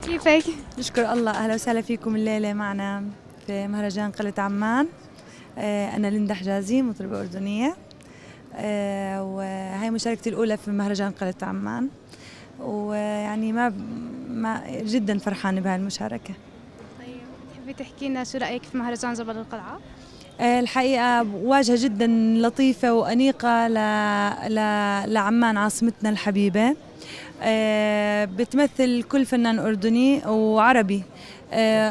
كيفك؟ نشكر الله. أهلا وسهلا فيكم الليلة معنا في مهرجان قلعة عمان. أنا ليندا حجازي، مطربة أردنية. وهي مشاركتي الأولى في مهرجان قلعة عمان، ويعني ما جدا فرحانة بهاي المشاركة. طيب تحبي تحكي لنا شو رأيك في مهرجان جبل القلعة؟ الحقيقة واجهة جدا لطيفة وأنيقة لعمان عاصمتنا الحبيبة. بتمثل كل فنان أردني وعربي.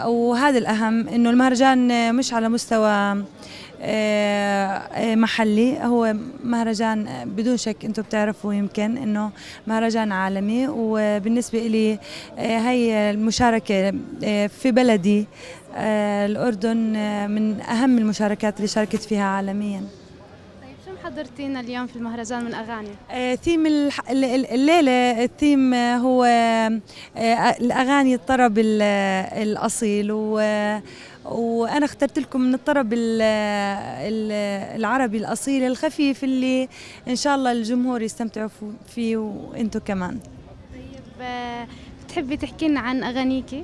وهذا الأهم، إنه المهرجان مش على مستوى محلي، هو مهرجان بدون شك أنتم بتعرفوا يمكن إنه مهرجان عالمي. وبالنسبة إلي هي المشاركة في بلدي الأردن من أهم المشاركات اللي شاركت فيها عالمياً. طيب شو محضرتي لنا اليوم في المهرجان من أغاني؟ ثيم الليلة الثيم هو الأغاني الطرب الأصيل، وأنا اخترت لكم من الطرب العربي الأصيل الخفيف اللي إن شاء الله الجمهور يستمتعوا فيه وإنتوا كمان. طيب بتحبي تحكي لنا عن أغانيكي؟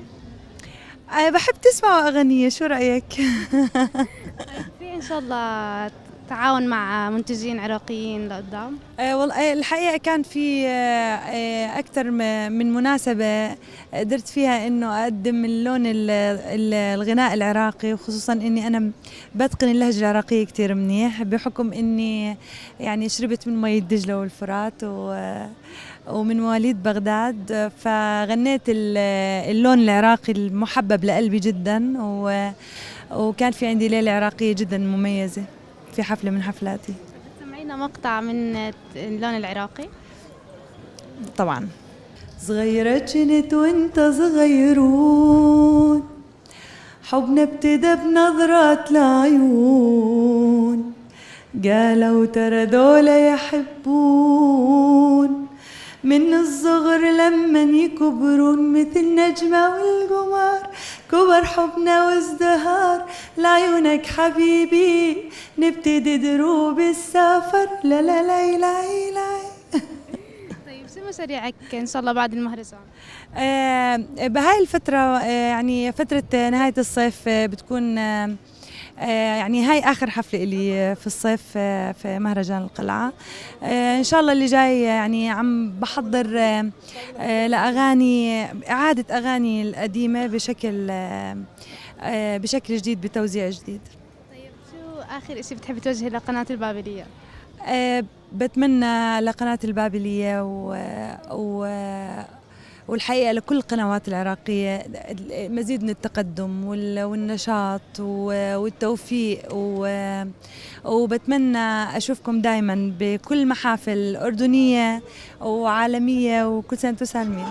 بحب تسمعوا أغنية، شو رأيك؟ طيب في إن شاء الله تعاون مع منتجين عراقيين لقدام؟ والله الحقيقة كان في أكثر من مناسبة قدرت فيها إنه أقدم اللون الغناء العراقي، وخصوصا إني أنا بتقن اللهجة العراقية كتير منيح، بحكم إني يعني شربت من مي دجلة والفرات ومن مواليد بغداد، فغنيت اللون العراقي المحبب لقلبي جدا. وكان في عندي ليلة عراقية جدا مميزة في حفلة من حفلاتي. سمعينا مقطع من اللون العراقي. طبعا. صغيرة كنت وانت صغيرون، حبنا ابتدى بنظرات العيون، قالوا ترى ذولا يحبون، من الصغر لمن يكبرون مثل نجمة والقمر، كبر حبنا وازدهار لعيونك حبيبي، نبتدي دروب السفر لا لا لا لا لا. طيب شو مشاريعك إن شاء الله بعد المهرجان؟ بهاي الفترة يعني فترة نهاية الصيف بتكون يعني هاي آخر حفلة إلي في الصيف في مهرجان القلعة. إن شاء الله اللي جاي يعني عم بحضر لأغاني، إعادة أغاني القديمة بشكل جديد، بتوزيع جديد. طيب شو آخر إشي بتحبي توجهي لقناة البابلية؟ بتمنى لقناة البابلية والحقيقة لكل القنوات العراقية مزيد من التقدم والنشاط والتوفيق، وبتمنى أشوفكم دايما بكل محافل أردنية وعالمية، وكل سنة وانتم سالمين.